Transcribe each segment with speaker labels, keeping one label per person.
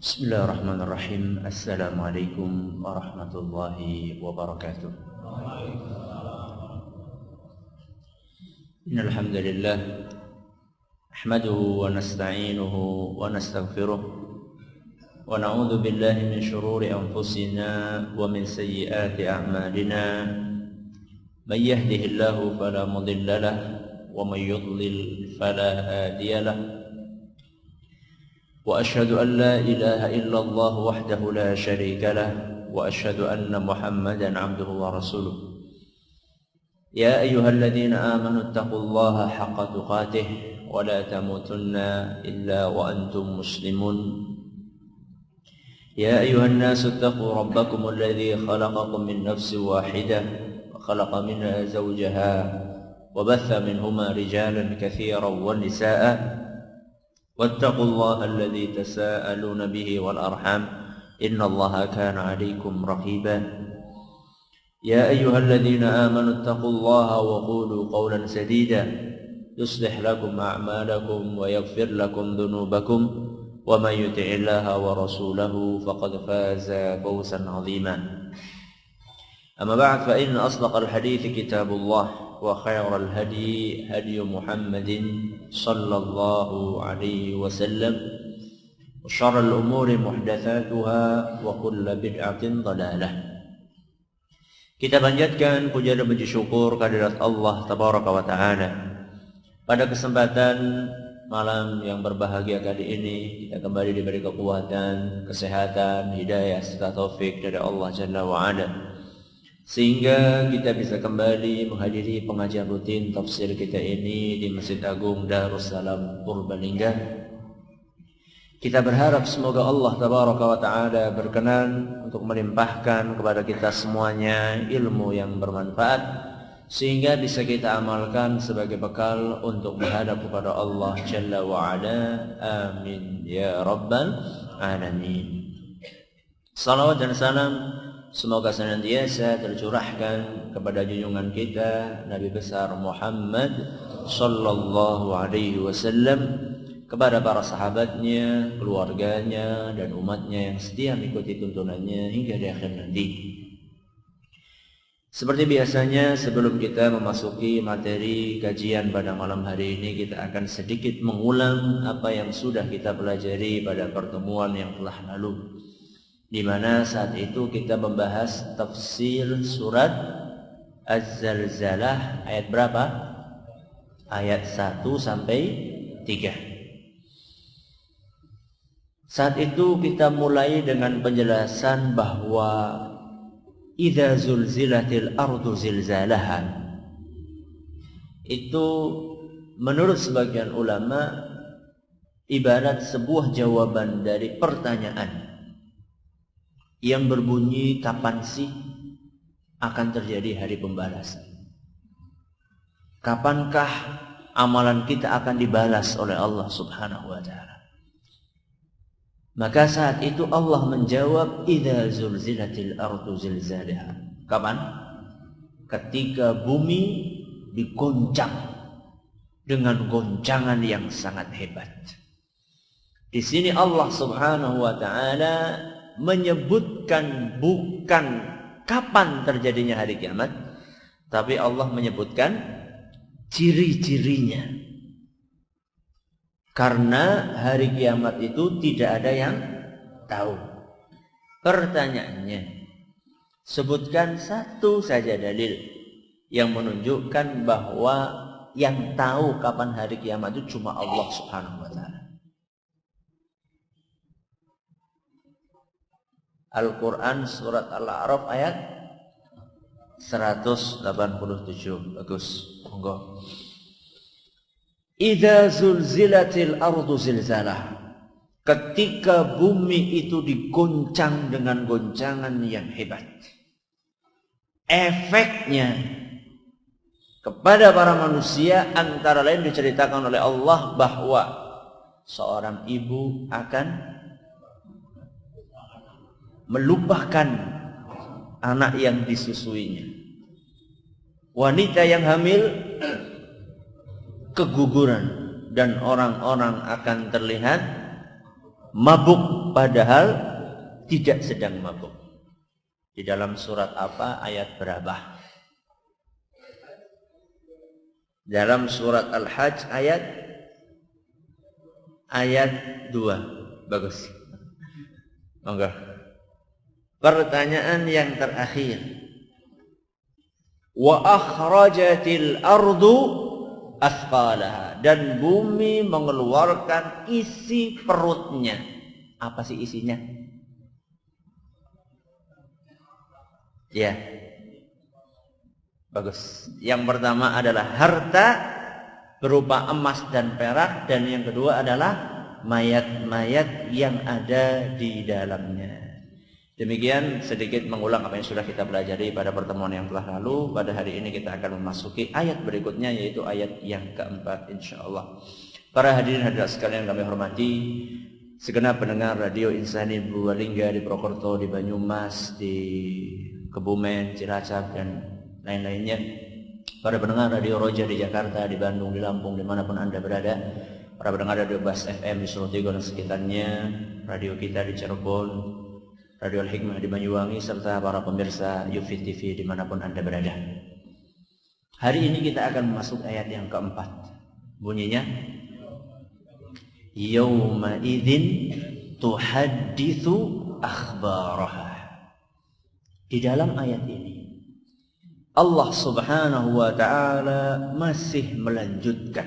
Speaker 1: Bismillahirrahmanirrahim. Assalamualaikum warahmatullahi wabarakatuh. Innal hamdalillah nahmaduhu wa nasta'inuhu wa nastaghfiruh wa na'udzu billahi min shururi anfusina wa min sayyiati a'malina. May yahdihillahu fala mudilla lahu wa may yudlil fala hadiya lahu. وأشهد أن لا إله إلا الله وحده لا شريك له وأشهد أن محمدا عبده ورسوله يا أيها الذين آمنوا اتقوا الله حق تقاته ولا تموتن إلا وأنتم مسلمون يا أيها الناس اتقوا ربكم الذي خلقكم من نفس واحدة وخلق منها زوجها وبث منهما رجالا كثيرا ونساء واتقوا الله الذي تساءلون به والأرحام إن الله كان عليكم رقيبا يا أيها الذين آمنوا اتقوا الله وقولوا قولا سديدا يصلح لكم أعمالكم ويغفر لكم ذنوبكم ومن يطع الله ورسوله فقد فاز فوزا عظيما أما بعد فإن أصدق الحديث كتاب الله وخير الهدي هدي محمد صلى الله عليه وسلم وشر الأمور محدثاتها وكل بدعة ضلالة. Kita panjatkan puja dan puji syukur kehadirat Allah Tabaraka wa Ta'ala. Pada kesempatan malam yang berbahagia kali ini, kita kembali diberi kekuatan, kesehatan, hidayah serta taufik dari Allah Jalla wa Ala, sehingga kita bisa kembali menghadiri pengajian rutin tafsir kita ini di Masjid Agung Darussalam Purbalingga. Kita berharap semoga Allah Tabaraka wa Ta'ala berkenan untuk melimpahkan kepada kita semuanya ilmu yang bermanfaat, sehingga bisa kita amalkan sebagai bekal untuk menghadap kepada Allah Jalla wa Ala. Amin ya Rabbal Alamin. Salawat dan salam semoga senantiasa tercurahkan kepada junjungan kita Nabi besar Muhammad sallallahu alaihi wasallam, kepada para sahabatnya, keluarganya dan umatnya yang setia mengikuti tuntunannya hingga di akhir nanti. Seperti biasanya, sebelum kita memasuki materi kajian pada malam hari ini, kita akan sedikit mengulang apa yang sudah kita pelajari pada pertemuan yang telah lalu, di mana saat itu kita membahas tafsir surat Az-Zalzalah ayat berapa? Ayat 1 sampai 3. Saat itu kita mulai dengan penjelasan bahwa idza zulzilatil ardu zilzalaha, itu menurut sebagian ulama ibarat sebuah jawaban dari pertanyaan yang berbunyi, kapan sih akan terjadi hari pembalasan? Kapankah amalan kita akan dibalas oleh Allah Subhanahu wa Ta'ala? Maka saat itu Allah menjawab, idza zulzilatil ardu zilzalaha. Kapan? Ketika bumi digoncang dengan goncangan yang sangat hebat. Di sini Allah Subhanahu wa Ta'ala menyebutkan bukan kapan terjadinya hari kiamat, tapi Allah menyebutkan ciri-cirinya. Karena hari kiamat itu tidak ada yang tahu. Pertanyaannya, sebutkan satu saja dalil yang menunjukkan bahwa yang tahu kapan hari kiamat itu cuma Allah Subhanahu wa Ta'ala. Al-Quran surat Al-A'raf ayat 187. Bagus, monggo. Idza zulzilatil ardu zilzalah. Ketika bumi itu digoncang dengan goncangan yang hebat. Efeknya kepada para manusia antara lain diceritakan oleh Allah bahwa seorang ibu akan melupakan anak yang disusuinya. Wanita yang hamil keguguran dan orang-orang akan terlihat mabuk padahal tidak sedang mabuk. Di dalam surat apa, ayat berapa? Dalam surat Al-Hajj ayat 2. Bagus. Monggo. Pertanyaan yang terakhir. Wa akhrajatil ardu athqalaha, dan bumi mengeluarkan isi perutnya. Apa sih isinya? Ya. Bagus. Yang pertama adalah harta berupa emas dan perak, dan yang kedua adalah mayat-mayat yang ada di dalamnya. Demikian sedikit mengulang apa yang sudah kita pelajari pada pertemuan yang telah lalu. Pada hari ini kita akan memasuki ayat berikutnya, yaitu ayat yang keempat insyaallah. Para hadirin hadirat sekalian kami hormati, segenap pendengar Radio Insani Purbalingga di Purwokerto, di Banyumas, di Kebumen, Cilacap, dan lain-lainnya. Para pendengar Radio Roja di Jakarta, di Bandung, di Lampung, dimanapun Anda berada. Para pendengar Radio Bas FM di Solo Tigo dan sekitarnya, radio kita di Cirebon, Radio Al-Hikmah di Banyuwangi, serta para pemirsa Yufid TV dimanapun Anda berada. Hari ini kita akan masuk ayat yang keempat. Bunyinya, Yawma idzin tuhadditsu akhbaraha. Di dalam ayat ini Allah Subhanahu wa ta'ala masih melanjutkan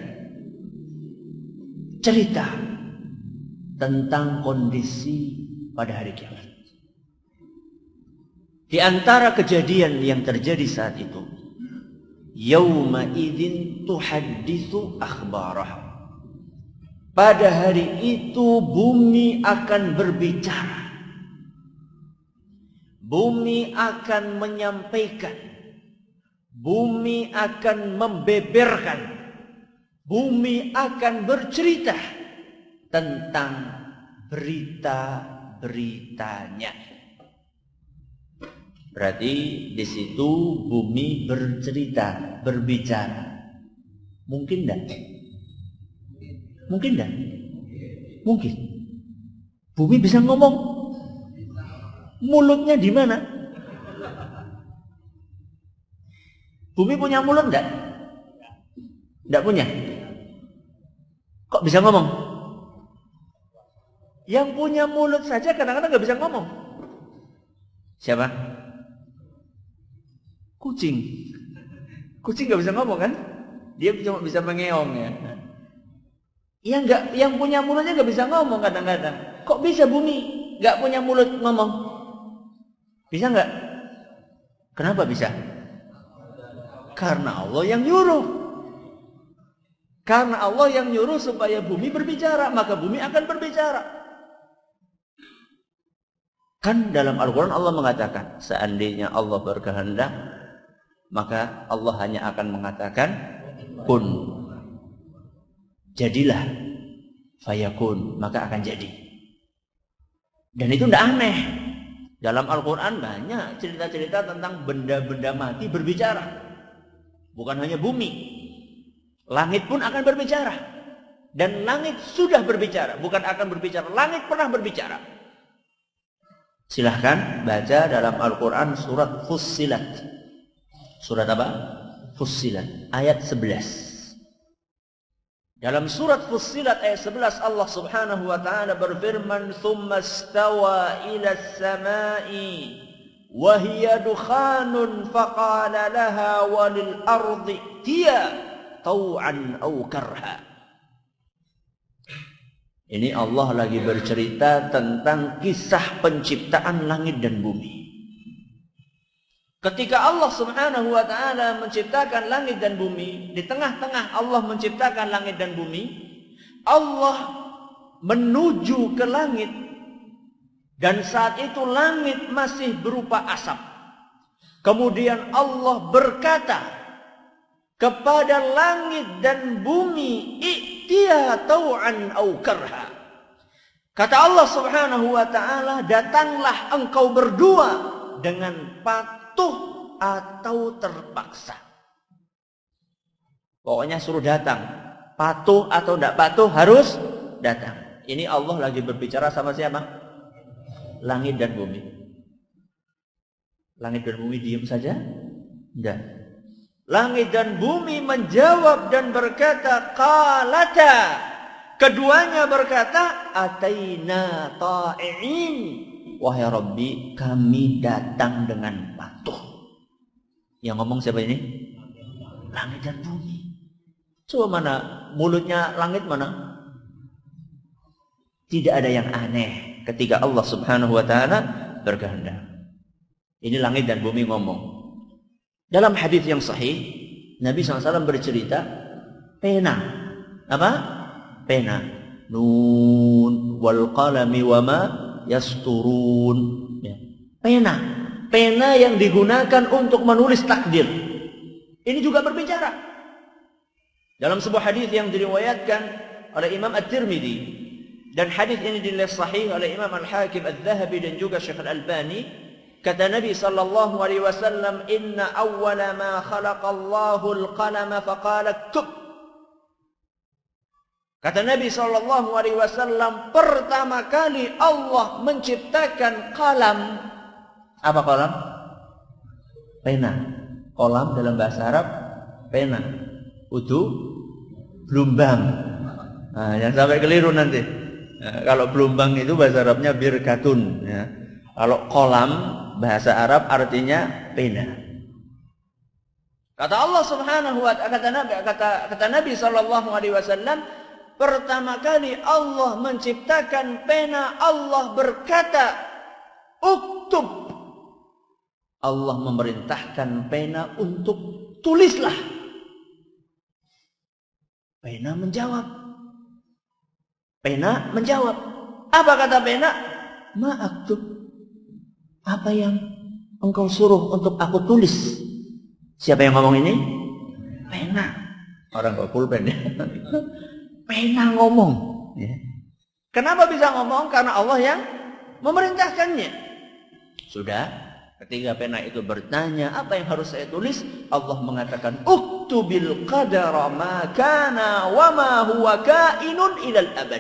Speaker 1: cerita tentang kondisi pada hari kiamat. Di antara kejadian yang terjadi saat itu, yauma idzin tuhadditsu akhbaraha. Pada hari itu bumi akan berbicara. Bumi akan menyampaikan. Bumi akan membeberkan. Bumi akan bercerita tentang berita-beritanya. Berarti di situ bumi bercerita, berbicara. Mungkin enggak? Mungkin enggak? Mungkin. Bumi bisa ngomong. Mulutnya di mana? Bumi punya mulut enggak? Enggak punya. Kok bisa ngomong? Yang punya mulut saja kadang-kadang enggak bisa ngomong. Siapa? Kucing. Kucing enggak bisa ngomong kan? Dia cuma bisa mengeong ya. Yang punya mulutnya enggak bisa ngomong kadang-kadang. Kok bisa bumi enggak punya mulut ngomong? Bisa enggak? Kenapa bisa? Karena Allah yang nyuruh. Karena Allah yang nyuruh supaya bumi berbicara, maka bumi akan berbicara. Kan dalam Al-Quran Allah mengatakan, seandainya Allah berkehendak, maka Allah hanya akan mengatakan, kun. Jadilah, fayakun, maka akan jadi. Dan itu tidak aneh. Dalam Al-Quran banyak cerita-cerita tentang benda-benda mati berbicara. Bukan hanya bumi. Langit pun akan berbicara. Dan langit sudah berbicara. Bukan akan berbicara. Langit pernah berbicara. Silahkan baca dalam Al-Quran surat Fussilat. Surat apa? Fussilat. Ayat 11. Dalam surat Fussilat ayat 11 Allah Subhanahu wa ta'ala berfirman, "Tsumma istawa ila as-sama'i wa hiya dukhanun faqala laha walil ardi tiya tau'an aw karha." Ini Allah lagi bercerita tentang kisah penciptaan langit dan bumi. Ketika Allah Subhanahu wa ta'ala menciptakan langit dan bumi, di tengah-tengah Allah menciptakan langit dan bumi, Allah menuju ke langit, dan saat itu langit masih berupa asap. Kemudian Allah berkata kepada langit dan bumi, "I'tiya tau'an au karha." Kata Allah Subhanahu wa ta'ala, "Datanglah engkau berdua dengan patuh atau terpaksa." Pokoknya suruh datang. Patuh atau tidak patuh harus datang. Ini Allah lagi berbicara sama siapa? Langit dan bumi. Langit dan bumi diam saja? Tidak. Langit dan bumi menjawab dan berkata, qalata. Keduanya berkata, ataina ta'i'in. Wahai Rabbi, kami datang dengan patuh. Yang ngomong siapa ini? Langit dan bumi. Coba mana mulutnya langit, mana? Tidak ada yang aneh ketika Allah Subhanahu wa taala berkehendak. Ini langit dan bumi ngomong. Dalam hadis yang sahih, Nabi SAW bercerita, pena. Apa? Pena. Nun wal qalami wama yasturun. Ya. Pena. Pena yang digunakan untuk menulis takdir. Ini juga berbicara. Dalam sebuah hadis yang diriwayatkan oleh Imam At-Tirmidzi, dan hadis ini dinilai sahih oleh Imam Al-Hakim Al-Dhahabi dan juga Syekh Al-Albani, kata Nabi sallallahu alaihi wasallam, inna awwala ma khalaqallahu al-qalama faqala uktub. Kata Nabi sallallahu alaihi wasallam, pertama kali Allah menciptakan qalam. Apa qalam? Pena. Qalam dalam bahasa Arab pena. Udu blumbang. Nah, jangan sampai keliru nanti. Nah, kalau blumbang itu bahasa Arabnya birkatun. Ya. Kalau qalam bahasa Arab artinya pena. Kata Allah Subhanahu wa taala, kata Nabi sallallahu alaihi wasallam, pertama kali Allah menciptakan pena, Allah berkata, uktub. Allah memerintahkan pena untuk tulislah. Pena menjawab. Pena menjawab. Apa kata pena? Ma'aktub. Apa yang engkau suruh untuk aku tulis? Siapa yang ngomong ini? Pena. Orang kok pulpen ya. Pena ngomong. Ya. Kenapa bisa ngomong? Karena Allah yang memerintahkannya. Sudah. Ketika pena itu bertanya, apa yang harus saya tulis? Allah mengatakan, uktubil qadara ma kana wa ma huwa kainun ilal abad.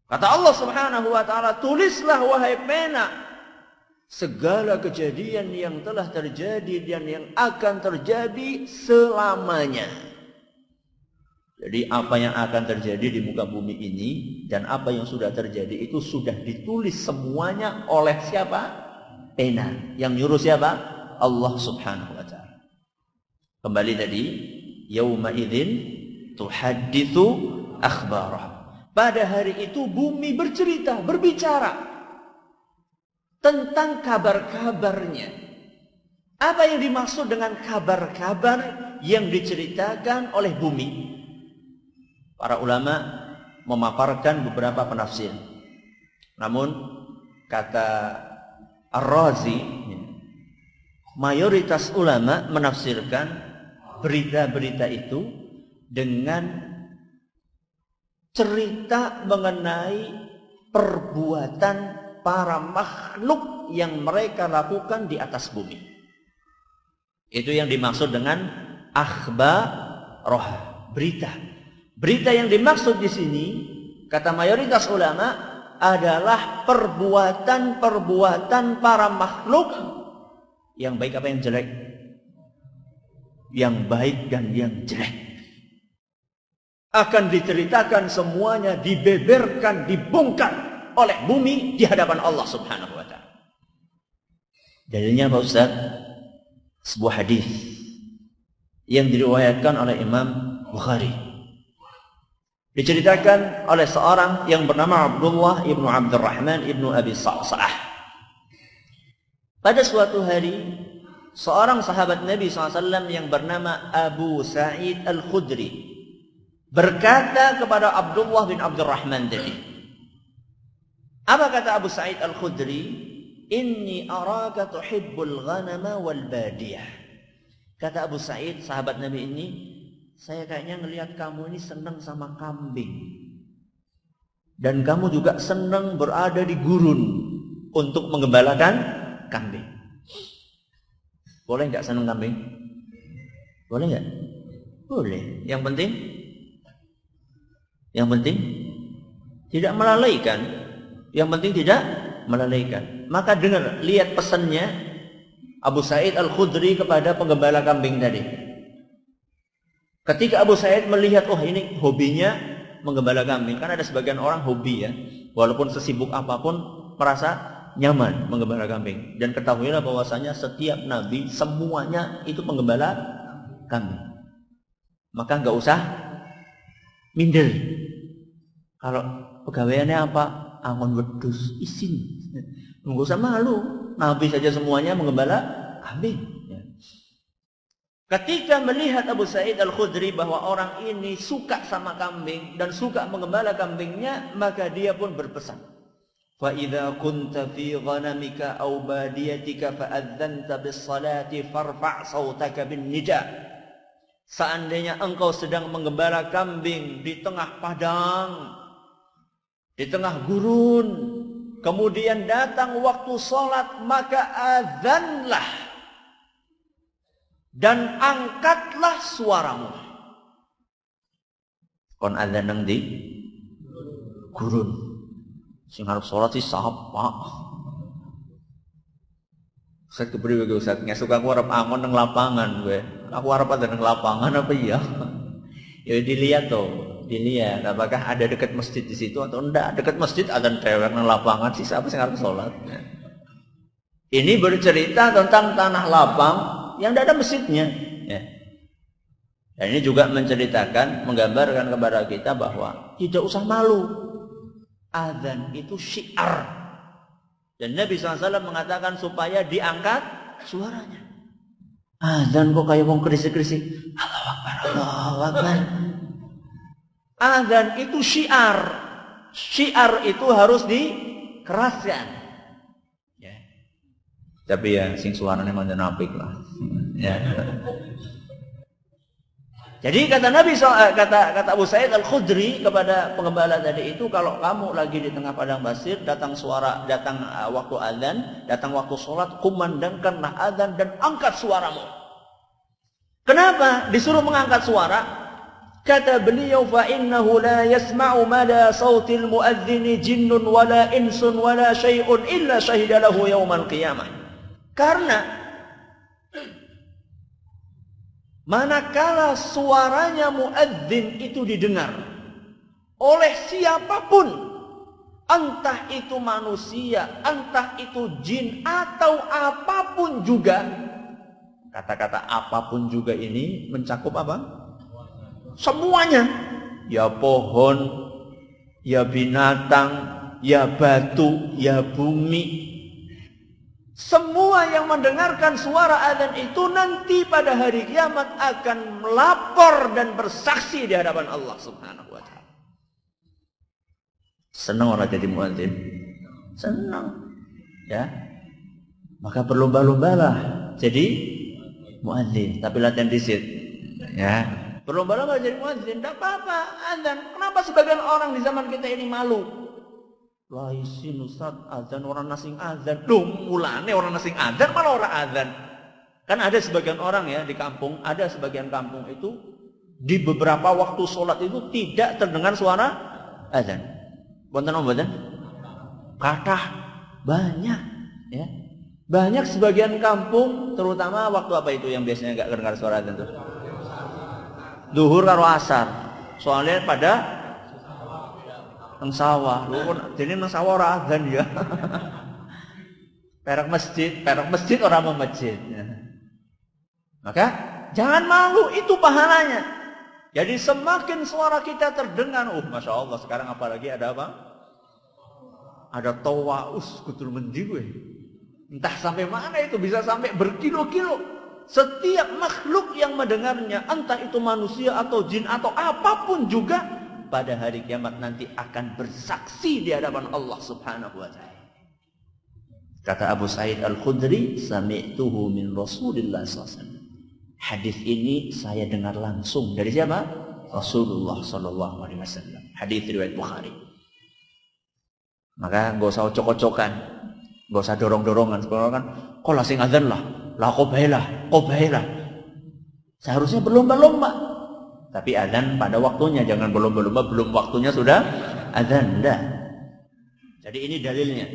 Speaker 1: Kata Allah Subhanahu wa taala, tulislah wahai pena segala kejadian yang telah terjadi dan yang akan terjadi selamanya. Jadi apa yang akan terjadi di muka bumi ini dan apa yang sudah terjadi itu sudah ditulis semuanya oleh siapa? Pena. Yang nyuruh siapa? Allah Subhanahu wa taala. Kembali tadi, yauma idzin tuhadditsu akhbarah. Pada hari itu bumi bercerita, berbicara tentang kabar-kabarnya. Apa yang dimaksud dengan kabar-kabar yang diceritakan oleh bumi? Para ulama memaparkan beberapa penafsir. Namun kata Ar-Razi, mayoritas ulama menafsirkan berita-berita itu dengan cerita mengenai perbuatan para makhluk yang mereka lakukan di atas bumi. Itu yang dimaksud dengan akhbarah, berita. Berita yang dimaksud di sini, kata mayoritas ulama, adalah perbuatan-perbuatan para makhluk yang baik apa yang jelek, yang baik dan yang jelek. Akan diceritakan semuanya, dibeberkan, dibongkar oleh bumi di hadapan Allah Subhanahu wa taala. Dalilnya Pak Ustaz, sebuah hadis yang diriwayatkan oleh Imam Bukhari. Diceritakan oleh seorang yang bernama Abdullah ibnu Abdurrahman ibnu Abi Sa'sa'ah. Pada suatu hari, seorang sahabat Nabi SAW yang bernama Abu Sa'id Al-Khudri berkata kepada Abdullah bin Abdurrahman tadi. Apa kata Abu Sa'id Al-Khudri? Inni araka tuhibbul ghanama wal badiyah. Kata Abu Sa'id, sahabat Nabi ini, saya kayaknya ngelihat kamu ini senang sama kambing. Dan kamu juga senang berada di gurun untuk menggembalakan kambing. Boleh nggak senang kambing? Boleh nggak? Boleh. Yang penting Tidak melalaikan. Yang penting tidak melalaikan. Maka dengar, lihat pesannya Abu Sa'id Al-Khudri kepada penggembala kambing tadi. Ketika Abu Sa'id melihat, oh ini hobinya menggembala kambing. Kan ada sebagian orang hobi ya. Walaupun sesibuk apapun merasa nyaman menggembala kambing. Dan ketahuilah bahwasanya setiap nabi semuanya itu penggembala kambing. Maka nggak usah minder. Kalau pegawaiannya apa? Angon wedus isin. Nggak usah malu. Nabi saja semuanya menggembala kambing. Ketika melihat Abu Sa'id Al-Khudri bahwa orang ini suka sama kambing dan suka menggembala kambingnya, maka dia pun berpesan. فَإِذَا كُنْتَ فِي غَنَمِكَ أَوْ بَادِيَتِكَ فَأَذَّنْتَ بِالصَّلَاةِ فَارْفَعْ صَوْتَكَ بِالنِّدَاءِ. Seandainya engkau sedang menggembala kambing di tengah padang, di tengah gurun, kemudian datang waktu sholat, maka azanlah dan angkatlah suaramu. Kon azan nang di gurun, sing arep sholat sih sapa? Saya kepriwe gue Ustaz, ngesuk aku arep angon nang lapangan gue. Aku arep ada nang lapangan apa iya? Ya dilihat tuh, dilihat apakah ada dekat masjid di situ atau enggak. Dekat masjid ada cewek nang lapangan sih siapa sing arep sholat? Ini bercerita tentang tanah lapang yang tidak ada masjidnya. Ya. Dan ini juga menceritakan, menggambarkan kepada kita bahwa tidak usah malu. Adzan itu syiar. Dan Nabi SAW mengatakan supaya diangkat suaranya. Adzan kok kayak wong krisik-krisik. Allahu Akbar, Allahu Akbar. Adzan itu syiar. Syiar itu harus dikeraskan. Ya. Tapi ya sing suaranya mandan apik lah. Ya. Jadi kata Nabi kata Abu Sa'id Al-Khudri kepada penggembala tadi itu, kalau kamu lagi di tengah padang pasir, datang waktu azan, datang waktu sholat, kumandangkanlah azan dan angkat suaramu. Kenapa disuruh mengangkat suara? Kata beliau, fa innahu la yasma'u mada sautil muadzini jinnun wala insun wala syai'un illa syahida lahu yaumal qiyamah. Karena manakala suaranya muadzin itu didengar oleh siapapun, entah itu manusia, entah itu jin atau apapun juga. Kata-kata apapun juga ini mencakup apa? Semuanya. Ya pohon, ya binatang, ya batu, ya bumi. Semua yang mendengarkan suara adzan itu nanti pada hari kiamat akan melapor dan bersaksi di hadapan Allah Subhanahu wa taala. Senang orang jadi muadzin? Senang. Ya. Maka berlomba-lombalah jadi muadzin, tapi latihan dikit. Ya. Berlomba-lomba jadi muadzin, enggak apa-apa. Adzan. Kenapa sebagian orang di zaman kita ini malu? Lah isin Ustaz, azan orang nasing azan. Loh, mulane orang nasing azan malah orang azan. Kan ada sebagian orang ya di kampung, ada sebagian kampung itu di beberapa waktu sholat itu tidak terdengar suara azan. Bonten omboten? Kathah banyak ya. Banyak sebagian kampung, terutama waktu apa itu yang biasanya enggak terdengar suara azan tuh? Zuhur karo asar. Soalnya pada nang sawah, lu dene nang sawah ora adzan ya. Perak masjid orang mau masjid. Maka jangan malu, itu pahalanya. Jadi semakin suara kita terdengar, masya Allah sekarang apalagi ada apa? Ada tawaus kutul mendi gue. Entah sampai mana itu, bisa sampai berkilo-kilo. Setiap makhluk yang mendengarnya, entah itu manusia atau jin atau apapun juga, pada hari kiamat nanti akan bersaksi di hadapan Allah Subhanahu wa taala. Kata Abu Sa'id Al-Khudri, sami'tuhu min Rasulillah SAW. Hadis ini saya dengar langsung dari siapa? Rasulullah sallallahu alaihi wasallam. Hadis riwayat Bukhari. Maka enggak usah ocok-ocokan, enggak usah dorong-dorongan. Sekarang kan kok lah sing adzan lah qobailah. Seharusnya berlomba-lomba. Tapi adzan pada waktunya, jangan berlomba-lomba belum waktunya sudah adzan, enggak. Jadi ini dalilnya.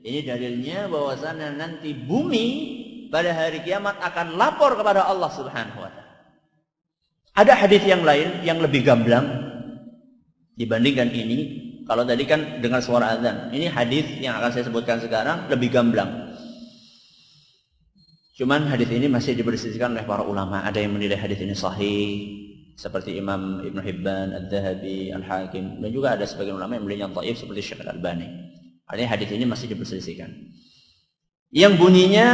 Speaker 1: Ini dalilnya bahwasanya nanti bumi pada hari kiamat akan lapor kepada Allah Subhanahu wa taala. Ada hadis yang lain yang lebih gamblang dibandingkan ini. Kalau tadi kan dengar suara adzan. Ini hadis yang akan saya sebutkan sekarang lebih gamblang. Cuman hadis ini masih diperselisihkan oleh para ulama. Ada yang menilai hadis ini sahih seperti Imam Ibn Hibban, Al-Dhahabi, Al-Hakim, dan juga ada sebagian ulama yang menilainya dhaif seperti Syekh Al-Albani. Artinya hadis ini masih diperselisihkan. Yang bunyinya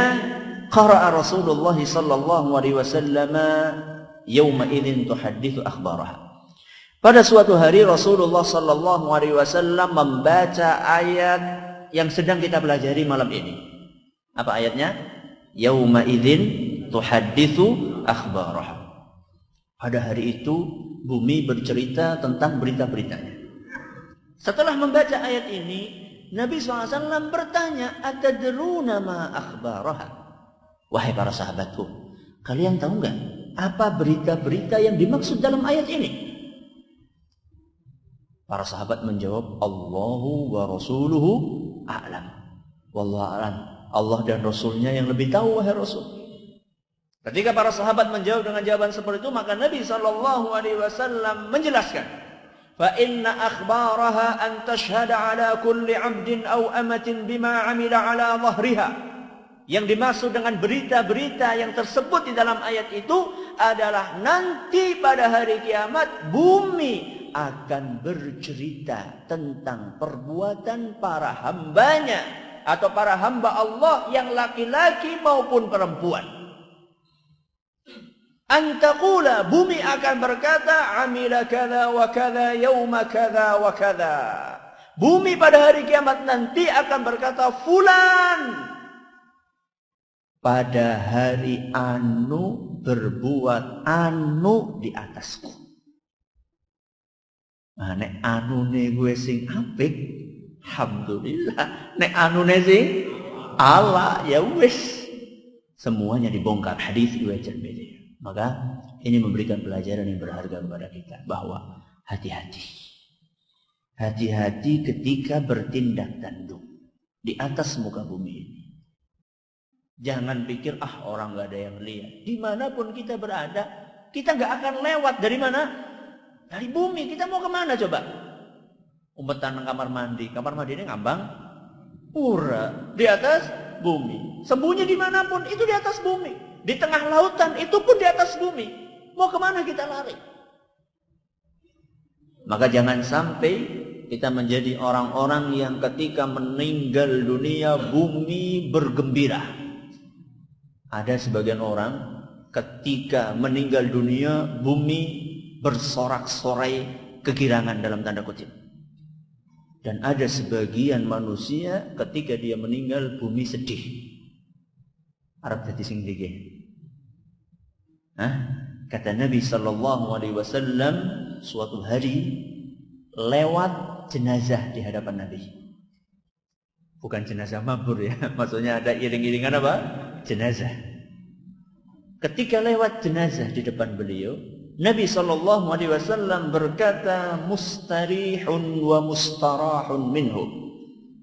Speaker 1: qara'a Rasulullah sallallahu alaihi wasallam yauma idzin tuhadditsu akhbaraha. Pada suatu hari Rasulullah sallallahu alaihi wasallam membaca ayat yang sedang kita pelajari malam ini. Apa ayatnya? Yauma idzin tuhadditsu akhbaraha. Pada hari itu bumi bercerita tentang berita-beritanya. Setelah membaca ayat ini, Nabi SAW bertanya, atadruna ma akhbaraha? Wahai para sahabatku, kalian tahu nggak apa berita-berita yang dimaksud dalam ayat ini? Para sahabat menjawab, Allahu wa rasuluhu a'lam. Wallahu a'lam. Allah dan Rasulnya yang lebih tahu, wahai Rasul. Ketika para sahabat menjawab dengan jawaban seperti itu, maka Nabi SAW menjelaskan, fa inna akhbaraha an tashhada ala kulli 'abdin aw amatin bima 'amila ala dhahriha. Yang dimaksud dengan berita-berita yang tersebut di dalam ayat itu adalah nanti pada hari kiamat bumi akan bercerita tentang perbuatan para hambanya atau para hamba Allah yang laki-laki maupun perempuan. Antakula, bumi akan berkata, amila kada wa kada yauma kada wa kada. Bumi pada hari kiamat nanti akan berkata, fulan pada hari anu berbuat anu di atasku. Nah, nek anu ne gue sing apik, alhamdulillah. Nek anu ne sing Allah, ya wis. Semuanya dibongkar, hadis riwayat Tirmidzi. Maka ini memberikan pelajaran yang berharga kepada kita bahwa hati-hati. Hati-hati ketika bertindak tanduk di atas muka bumi ini. Jangan pikir orang nggak ada yang lihat. Dimanapun kita berada, kita nggak akan lewat dari mana? Dari bumi. Kita mau kemana coba? Umpetan kamar mandi ini ngambang, pura di atas bumi. Sembunyi dimanapun itu di atas bumi. Di tengah lautan itu pun di atas bumi. Mau kemana kita lari? Maka jangan sampai kita menjadi orang-orang yang ketika meninggal dunia bumi bergembira. Ada sebagian orang ketika meninggal dunia bumi bersorak-sorai kegirangan dalam tanda kutip. Dan ada sebagian manusia ketika dia meninggal bumi sedih. Arab dadi sing dike. Kata Nabi sallallahu alaihi wasallam, suatu hari lewat jenazah di hadapan Nabi. Bukan jenazah mabur ya, maksudnya ada iring-iringan apa? Jenazah. Ketika lewat jenazah di depan beliau, Nabi sallallahu alaihi wasallam berkata, mustarihun wa mustarahun minhu.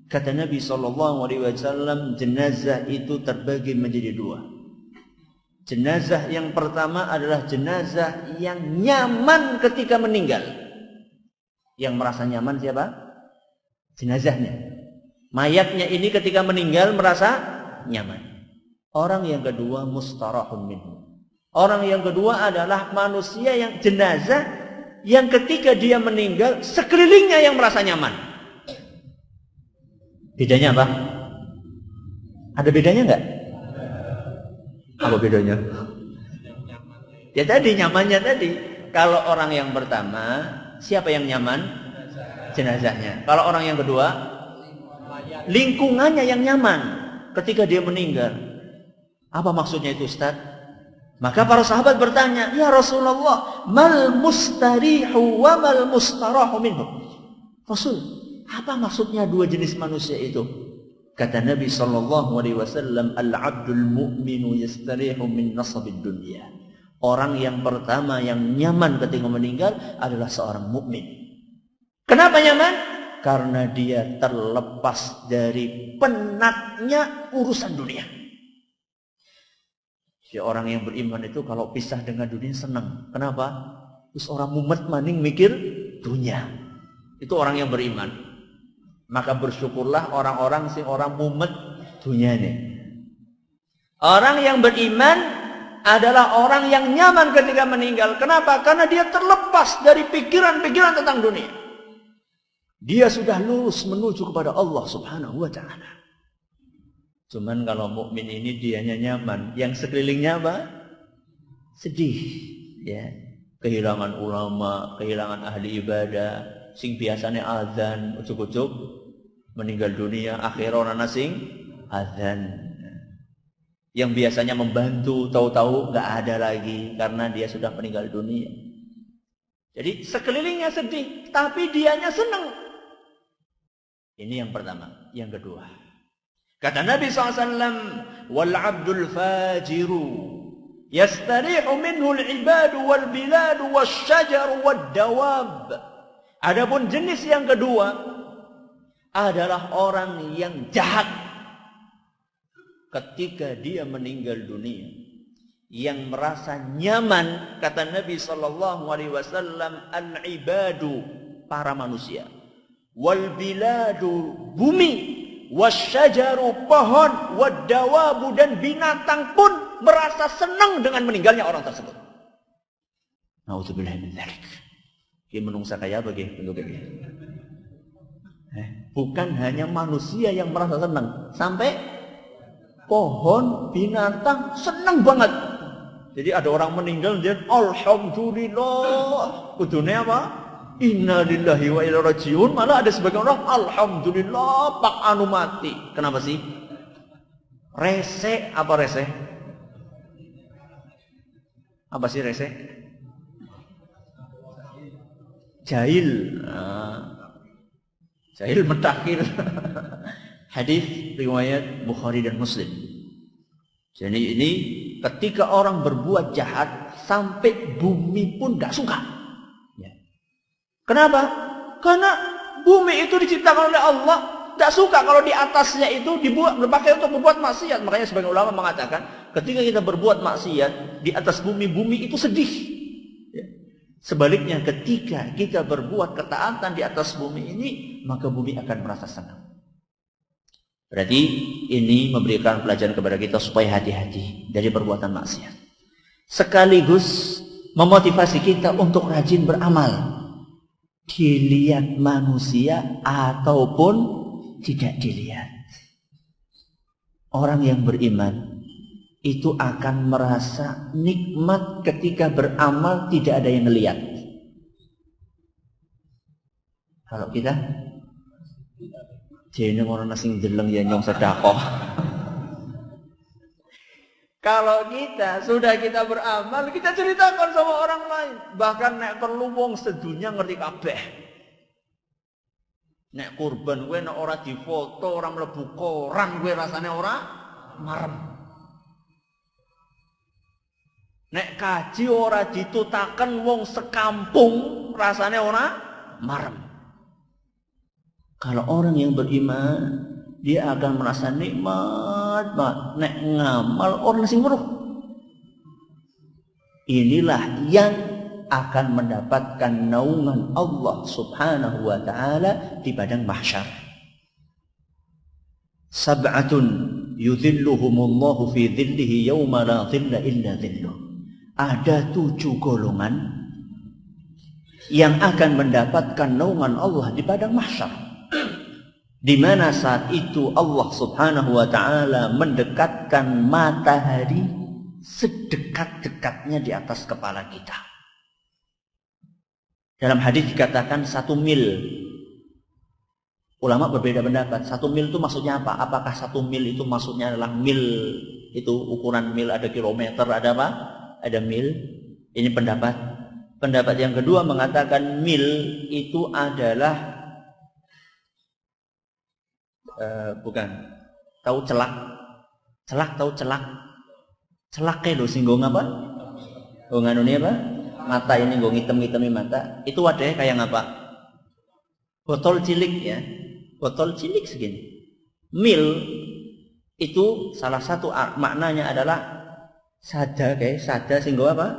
Speaker 1: Kata Nabi SAW, jenazah itu terbagi menjadi dua. Jenazah yang pertama adalah jenazah yang nyaman ketika meninggal. Yang merasa nyaman siapa? Jenazahnya. Mayatnya ini ketika meninggal merasa nyaman. Orang yang kedua mustarahun minhu. Orang yang kedua adalah manusia yang jenazah yang ketika dia meninggal sekelilingnya yang merasa nyaman. Bedanya apa? Ada bedanya enggak? Apa bedanya? Ya tadi nyamannya tadi. Kalau orang yang pertama, siapa yang nyaman? Jenazahnya. Kalau orang yang kedua, lingkungannya yang nyaman ketika dia meninggal. Apa maksudnya itu, Ustaz? Maka para sahabat bertanya, ya Rasulullah, mal mustarihu wa mal mustarahu minhu. Rasul, apa maksudnya dua jenis manusia itu? Kata Nabi SAW, al-abdul mu'minu yastarihu min nasabid dunya. Orang yang pertama yang nyaman ketika meninggal adalah seorang mukmin. Kenapa nyaman? Karena dia terlepas dari penatnya urusan dunia. Si orang yang beriman itu kalau pisah dengan dunia senang. Kenapa? Terus orang mumet maning mikir dunia. Itu orang yang beriman. Maka bersyukurlah orang-orang sing orang mumet dunia ini. Orang yang beriman adalah orang yang nyaman ketika meninggal. Kenapa? Karena dia terlepas dari pikiran-pikiran tentang dunia. Dia sudah lurus menuju kepada Allah Subhanahu wa ta'ala. Cuman kalau mukmin ini dianya nyaman, yang sekelilingnya apa? Sedih, ya. Kehilangan ulama, kehilangan ahli ibadah, sing biasanya azan, ujuk-ujuk meninggal dunia, akhir orang sing azan. Yang biasanya membantu, tahu-tahu nggak ada lagi karena dia sudah meninggal dunia. Jadi sekelilingnya sedih, tapi dianya senang. Ini yang pertama. Yang kedua, kata Nabi SAW, wal abdul fajiru yastarihu minhu al-ibadu wal biladu wal syajaru wal dawab. Adapun jenis yang kedua adalah orang yang jahat ketika dia meninggal dunia, yang merasa nyaman, kata Nabi SAW, al-ibadu, para manusia, wal biladu, bumi, wasyajaru, pohon, wadawabu, dan binatang pun merasa senang dengan meninggalnya orang tersebut. Na'udzubillah min dzalik. Ki menungsa kaya apa ki bentuknya? Bukan hanya manusia yang merasa senang, sampai pohon, binatang senang banget. Jadi ada orang meninggal dia alhamdulillah, kudune apa? Inna lillahi wa inna ilaihi rajiun. Malah ada sebagian orang alhamdulillah pak anu mati. Kenapa sih? Rese. Apa rese? Apa sih rese? Jahil. Jahil mentakhir. Hadis riwayat Bukhari dan Muslim. Jadi ini ketika orang berbuat jahat sampai bumi pun gak suka. Kenapa? Karena bumi itu diciptakan oleh Allah, tidak suka kalau di atasnya itu dipakai untuk berbuat maksiat. Makanya sebagian ulama mengatakan, ketika kita berbuat maksiat di atas bumi, bumi itu sedih. Sebaliknya, ketika kita berbuat ketaatan di atas bumi ini, maka bumi akan merasa senang. Berarti ini memberikan pelajaran kepada kita supaya hati-hati dari perbuatan maksiat. Sekaligus memotivasi kita untuk rajin beramal. Dilihat manusia ataupun tidak dilihat. Orang yang beriman itu akan merasa nikmat ketika beramal tidak ada yang melihat. Kalau kita jadi orang asing jeleng ya nyong sedekah. Kalau kita sudah kita beramal, kita ceritakan sama orang lain. Bahkan nek perlu wong sedunia ngerti kabeh. Nek kurban gue nek ora difoto, ora mlebu koran gue rasane ora marem. Nek kaji ora ditutaken wong sekampung, rasane ora marem. Kalau orang yang beriman, dia akan merasa nikmat banget. Nek ngamal orang sing weruh. Inilah yang akan mendapatkan naungan Allah Subhanahu wa ta'ala di padang mahsyar. Sab'atun yudhilluhumullahu fi dhillihi yawma la dhilla illa dhilluh. Ada 7 golongan yang akan mendapatkan naungan Allah di padang mahsyar. Di mana saat itu Allah Subhanahu wa ta'ala mendekatkan matahari sedekat-dekatnya di atas kepala kita. Dalam hadis dikatakan 1 mil. Ulama berbeda pendapat. 1 mil itu maksudnya apa? Apakah 1 mil itu maksudnya adalah mil, itu ukuran mil, ada kilometer, ada apa? Ada mil. Ini pendapat. Pendapat yang kedua mengatakan mil itu adalah bukan, tahu celak? Celak, tahu celak? Celaknya lho singgung apa? Oh nganu ini apa? Mata ini gue ngitem-ngitemi mata. Itu wadahnya kayak apa? Botol cilik ya. Botol cilik segini. Mil itu salah satu maknanya adalah sada kayak sada singgo apa?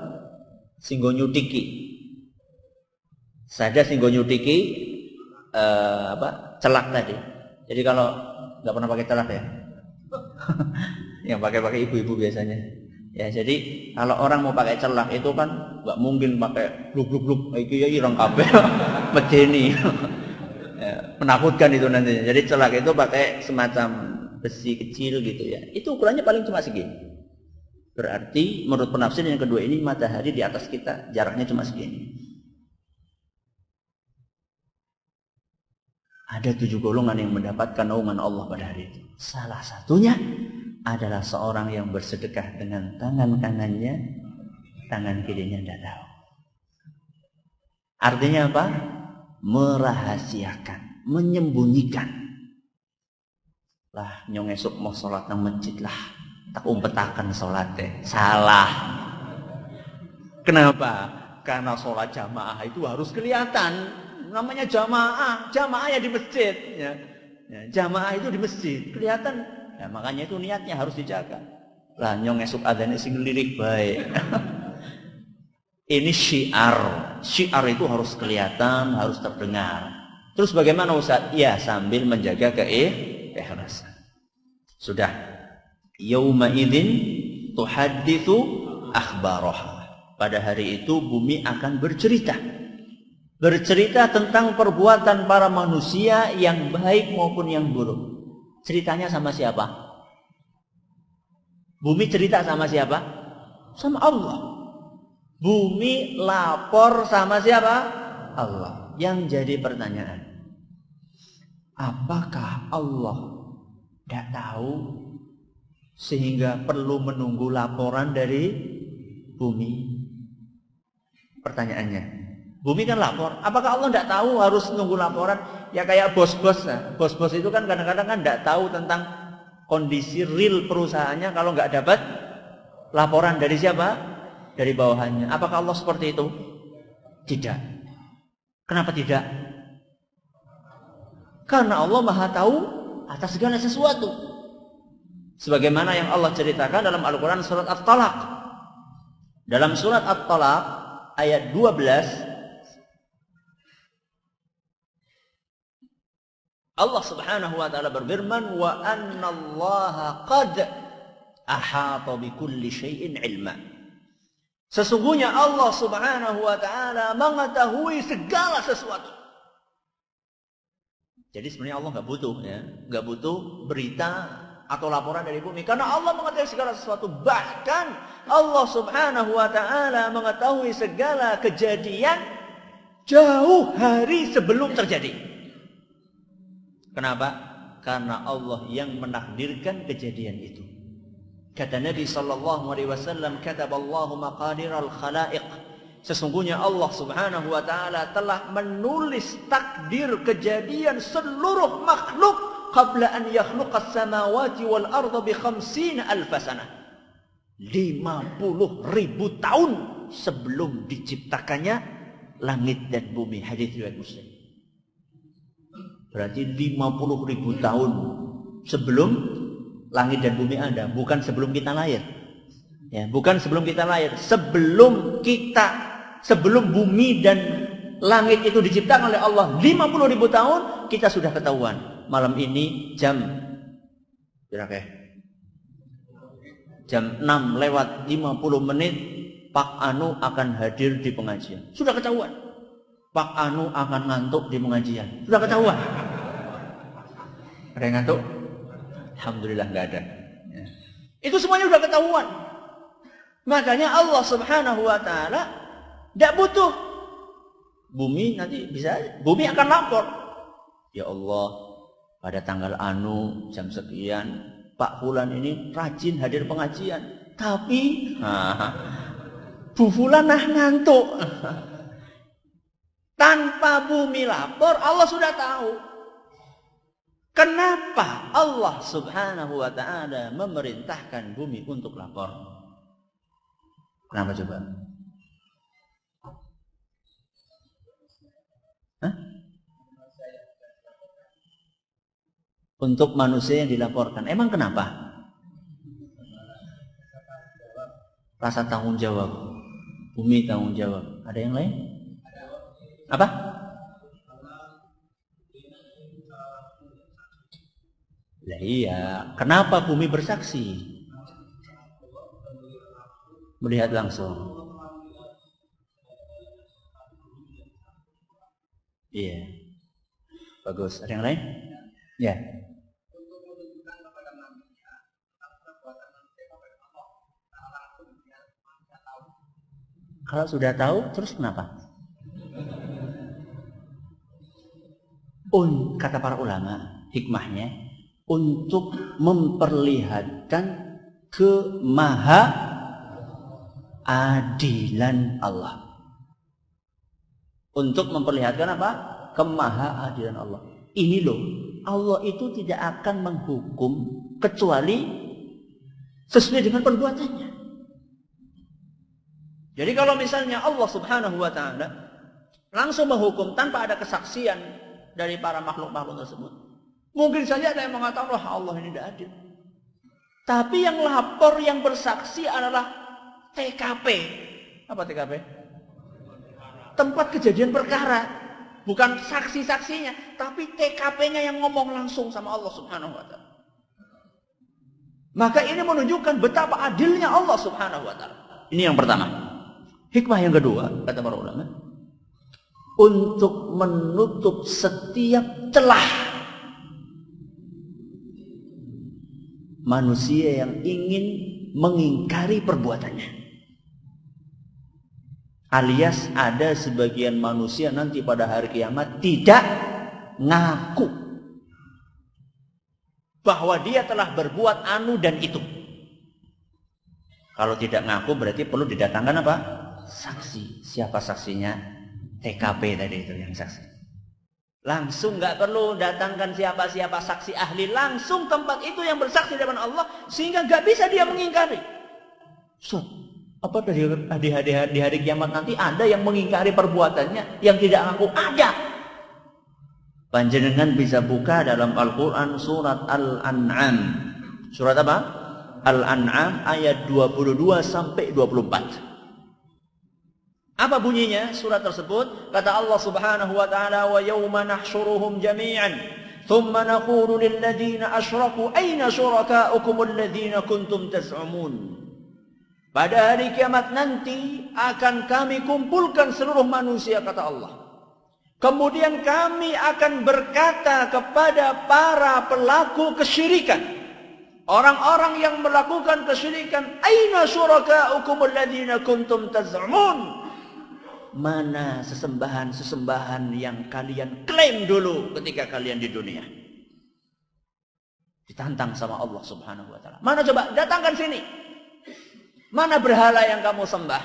Speaker 1: Singgo nyutiki. Sada singgo nyutiki celak tadi. Jadi kalau nggak pernah pakai celak ya. Yang pakai ibu-ibu biasanya. Ya, jadi kalau orang mau pakai celak itu kan nggak mungkin pakai bluk iki ya ireng kabeh medeni. Ya, menakutkan itu nantinya. Jadi celak itu pakai semacam besi kecil gitu ya. Itu ukurannya paling cuma segini. Berarti menurut penafsir yang kedua ini matahari di atas kita jaraknya cuma segini. Ada 7 golongan yang mendapatkan naungan Allah pada hari itu. Salah satunya adalah seorang yang bersedekah dengan tangan kanannya, tangan kirinya tidak tahu. Artinya apa? Merahasiakan, menyembunyikan. Lah nyong esuk mau sholat nang masjid lah, tak umpetakan sholatnya. Salah. Kenapa? Karena sholat jamaah itu harus kelihatan. Namanya jamaah ya di masjid. Ya, jamaah itu di masjid, kelihatan. Ya, makanya itu niatnya harus dijaga. Lah nyong esuk adane sing lirik baik. Ini syiar. Syiar itu harus kelihatan, harus terdengar. Terus bagaimana Ustaz? Ya sambil menjaga keikhlasan. Sudah. Yauma idzin tuhadditsu akhbaraha. Pada hari itu bumi akan bercerita. Bercerita tentang perbuatan para manusia yang baik maupun yang buruk. Ceritanya sama siapa? Bumi cerita sama siapa? Sama Allah. Bumi lapor sama siapa? Allah. Yang jadi pertanyaan, apakah Allah tidak tahu sehingga perlu menunggu laporan dari bumi? Pertanyaannya, bumi kan lapor. Apakah Allah tidak tahu harus nunggu laporan? Ya kayak bos-bos. Nah, bos-bos itu kan kadang-kadang kan tidak tahu tentang kondisi real perusahaannya kalau nggak dapat laporan dari siapa? Dari bawahannya. Apakah Allah seperti itu? Tidak. Kenapa tidak? Karena Allah Maha tahu atas segala sesuatu. Sebagaimana yang Allah ceritakan dalam Al-Quran surat At-Talaq. Dalam surat At-Talaq ayat 12, Allah Subhanahu wa taala berfirman, wa annallaha qad ahata bikulli syai'in ilma. Sesungguhnya Allah Subhanahu wa taala mengetahui segala sesuatu. Jadi sebenarnya Allah nggak butuh ya, nggak butuh berita atau laporan dari bumi karena Allah mengetahui segala sesuatu. Bahkan Allah Subhanahu wa taala mengetahui segala kejadian jauh hari sebelum terjadi. Kenapa? Karena Allah yang menakdirkan kejadian itu. Kata Nabi sallallahu alaihi wasallam, kataballahu maqadiral khalaiq. Sesungguhnya Allah Subhanahu wa taala telah menulis takdir kejadian seluruh makhluk qabla an yakhluqas samawati wal arda bi 50,000 sanah. 50.000 tahun sebelum diciptakannya langit dan bumi. Hadis riwayat Muslim. Berarti 50.000 tahun sebelum langit dan bumi ada, bukan sebelum kita lahir. Ya, bukan sebelum kita lahir, sebelum bumi dan langit itu diciptakan oleh Allah 50.000 tahun, kita sudah ketahuan. Malam ini jam berapa? Jam 6:50 Pak Anu akan hadir di pengajian. Sudah ketahuan. Pak Anu akan ngantuk di pengajian. Sudah ketahuan. Ada yang ngantuk? Alhamdulillah nggak ada. Ya. Itu semuanya sudah ketahuan. Makanya Allah Subhanahu wa taala tidak butuh. Bumi nanti bisa, bumi akan lapor. Ya Allah, pada tanggal anu jam sekian Pak Fulan ini rajin hadir pengajian. Tapi Bu Fulan ngantuk. Tanpa bumi lapor, Allah sudah tahu. Kenapa Allah Subhanahu wa taala memerintahkan bumi untuk lapor? Kenapa coba? Hah? untuk manusia yang dilaporkan. Emang kenapa? Rasa tanggung jawab. Bumi tanggung jawab. Ada yang lain? Apa? Lah iya, kenapa bumi bersaksi? Melihat langsung. Iya. Bagus. Ada yang lain? Ya. Kalau sudah tahu, terus kenapa? Kata para ulama, hikmahnya untuk memperlihatkan kemaha-adilan Allah. Untuk memperlihatkan apa? Kemaha-adilan Allah. Ini loh, Allah itu tidak akan menghukum kecuali sesuai dengan perbuatannya. Jadi kalau misalnya Allah Subhanahu wa ta'ala langsung menghukum tanpa ada kesaksian dari para makhluk-makhluk tersebut, mungkin saja ada yang mengatakan, wah Allah ini tidak adil. Tapi yang lapor, yang bersaksi adalah TKP. Apa TKP? Tempat kejadian perkara. Bukan saksi-saksinya, tapi TKP-nya yang ngomong langsung sama Allah Subhanahu wa ta'ala. Maka ini menunjukkan betapa adilnya Allah Subhanahu wa ta'ala. Ini yang pertama. Hikmah yang kedua, kata para ulama, untuk menutup setiap celah manusia yang ingin mengingkari perbuatannya. Alias ada sebagian manusia nanti pada hari kiamat tidak ngaku bahwa dia telah berbuat anu dan itu. Kalau tidak ngaku berarti perlu didatangkan apa? Saksi. Siapa saksinya? TKP tadi itu yang saksi. Langsung nggak perlu datangkan siapa-siapa saksi ahli, langsung tempat itu yang bersaksi di depan Allah, sehingga nggak bisa dia mengingkari. Apa di hari kiamat nanti ada yang mengingkari perbuatannya, yang tidak ngaku? Ada. Panjenengan bisa buka dalam Al-Quran surat Al-An'am. Surat apa? Al-An'am ayat 22 sampai 24. Apa bunyinya surat tersebut? Kata Allah Subhanahu wa ta'ala, wa yawma nahsyuruhum jami'an thumma naqulu lil ladzina asyraku aina syurakaukum alladzina kuntum taz'umun. Pada hari kiamat nanti akan kami kumpulkan seluruh manusia, kata Allah. Kemudian kami akan berkata kepada para pelaku kesyirikan, orang-orang yang melakukan kesyirikan, aina syurakaukum alladzina kuntum taz'umun. Mana sesembahan-sesembahan yang kalian klaim dulu ketika kalian di dunia? Ditantang sama Allah Subhanahu wa ta'ala. Mana coba, datangkan sini. Mana berhala yang kamu sembah?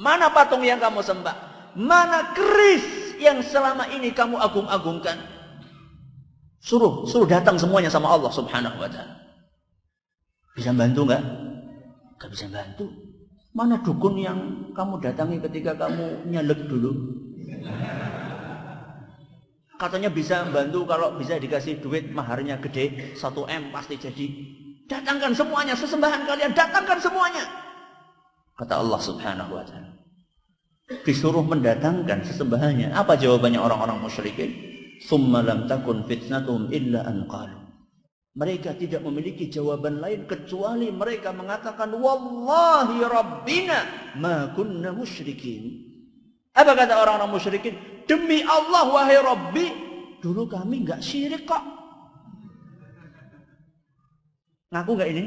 Speaker 1: Mana patung yang kamu sembah? Mana keris yang selama ini kamu agung-agungkan? Suruh datang semuanya sama Allah Subhanahu wa ta'ala. Bisa bantu enggak? Enggak bisa bantu. Mana dukun yang kamu datangi ketika kamu nyalek dulu? Katanya bisa bantu kalau bisa dikasih duit maharnya gede, 1 M pasti jadi. Datangkan semuanya, sesembahan kalian, datangkan semuanya. Kata Allah Subhanahu wa ta'ala. Disuruh mendatangkan sesembahannya. Apa jawabannya orang-orang musyrikin? Tsumma lam takun fitnatuhum illa an qalu. Mereka tidak memiliki jawaban lain kecuali mereka mengatakan, wallahi rabbina ma kunna musyrikin. Apa kata orang-orang musyrikin? Demi Allah wahai Rabbi, dulu kami enggak syirik kok. Ngaku enggak ini?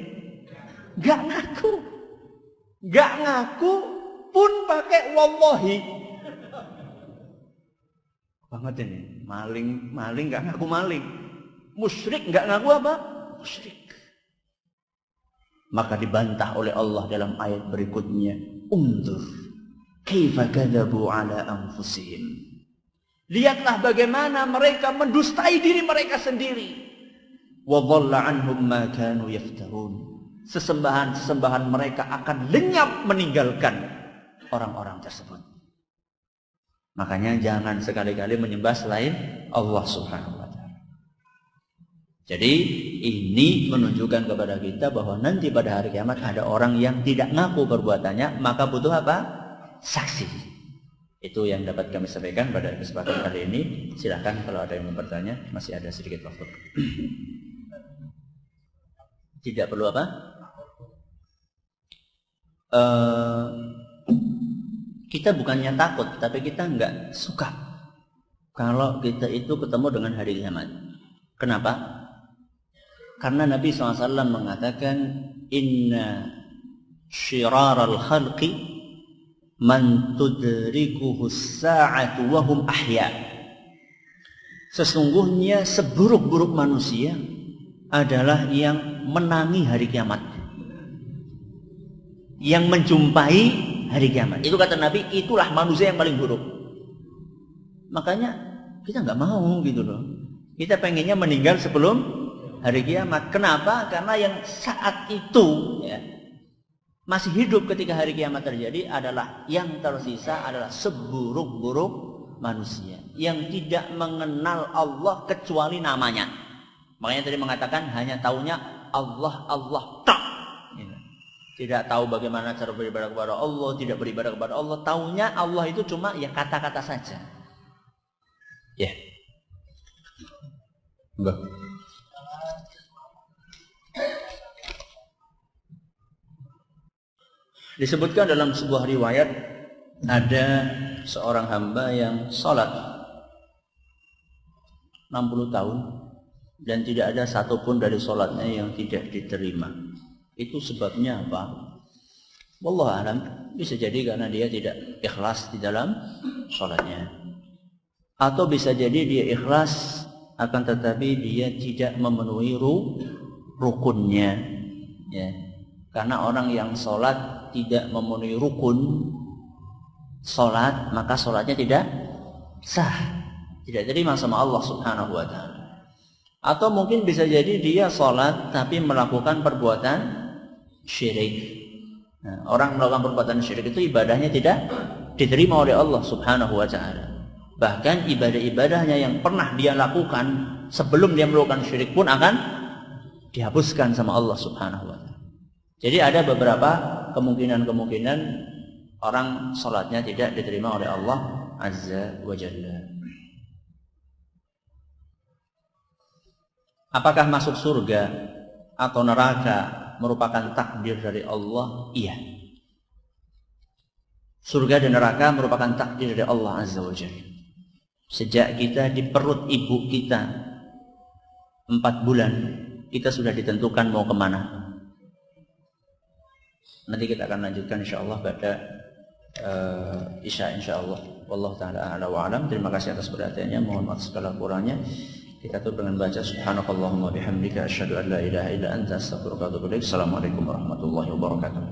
Speaker 1: Enggak ngaku. Enggak ngaku pun pakai wallahi. Banget ini. Maling enggak ngaku maling. Musyrik enggak ngaku apa? Musyrik. Maka dibantah oleh Allah dalam ayat berikutnya. Unzur kaifa kadzabu ala anfusihim. Lihatlah bagaimana mereka mendustai diri mereka sendiri. Wa dhalla anhum ma kanu yaftarun. Sesembahan-sesembahan mereka akan lenyap meninggalkan orang-orang tersebut. Makanya jangan sekali-kali menyembah selain Allah Subhanahu wa ta'ala. Jadi ini menunjukkan kepada kita bahwa nanti pada hari kiamat ada orang yang tidak ngaku perbuatannya, maka butuh apa? Saksi. Itu yang dapat kami sampaikan pada kesempatan kali ini. Silakan kalau ada yang mau bertanya, masih ada sedikit waktu. Tidak perlu apa? Kita bukannya takut, tapi kita nggak suka kalau kita itu ketemu dengan hari kiamat. Kenapa? Karena Nabi SAW mengatakan, Inna syiraral khalqi man tudrikuhu sa'atu wahum ahya. Sesungguhnya seburuk-buruk manusia adalah yang menangi hari kiamat, yang menjumpai hari kiamat. Itu kata Nabi, itulah manusia yang paling buruk. Makanya kita nggak mau gitu loh. Kita pengennya meninggal sebelum hari kiamat. Kenapa? Karena yang saat itu ya, masih hidup ketika hari kiamat terjadi adalah yang tersisa adalah seburuk-buruk manusia yang tidak mengenal Allah kecuali namanya. Makanya tadi mengatakan hanya taunya Allah, Allah tak. Tidak tahu bagaimana cara beribadah kepada Allah, tidak beribadah kepada Allah. Taunya Allah itu cuma ya kata-kata saja. Ya. Enggak. Disebutkan dalam sebuah riwayat ada seorang hamba yang sholat 60 tahun dan tidak ada satupun dari sholatnya yang tidak diterima. Itu sebabnya apa? Wallahu a'lam. Bisa jadi karena dia tidak ikhlas di dalam sholatnya, atau bisa jadi dia ikhlas akan tetapi dia tidak memenuhi rukunnya ya. Karena orang yang sholat tidak memenuhi rukun sholat, maka sholatnya tidak sah, tidak diterima sama Allah Subhanahu wa ta'ala. Atau mungkin bisa jadi dia sholat tapi melakukan perbuatan syirik. Nah, orang melakukan perbuatan syirik itu ibadahnya tidak diterima oleh Allah Subhanahu wa ta'ala. Bahkan ibadah-ibadahnya yang pernah dia lakukan sebelum dia melakukan syirik pun akan dihapuskan sama Allah Subhanahu wa ta'ala. Jadi ada beberapa kemungkinan-kemungkinan orang sholatnya tidak diterima oleh Allah Azza wa Jalla. Apakah masuk surga atau neraka merupakan takdir dari Allah? Iya. Surga dan neraka merupakan takdir dari Allah Azza wa Jalla. Sejak kita di perut ibu kita 4 bulan, kita sudah ditentukan mau kemana. Nanti kita akan lanjutkan insyaallah pada Isya insyaallah. Wallahu taala a'la wa alam. Terima kasih atas perhatiannya. Mohon maaf segala kurangnya. Kita tutup dengan baca subhanakallahumma bihamdika asyhadu an la ilaha illa anta astaghfiruka wa atubu ilaik. Assalamualaikum warahmatullahi wabarakatuh.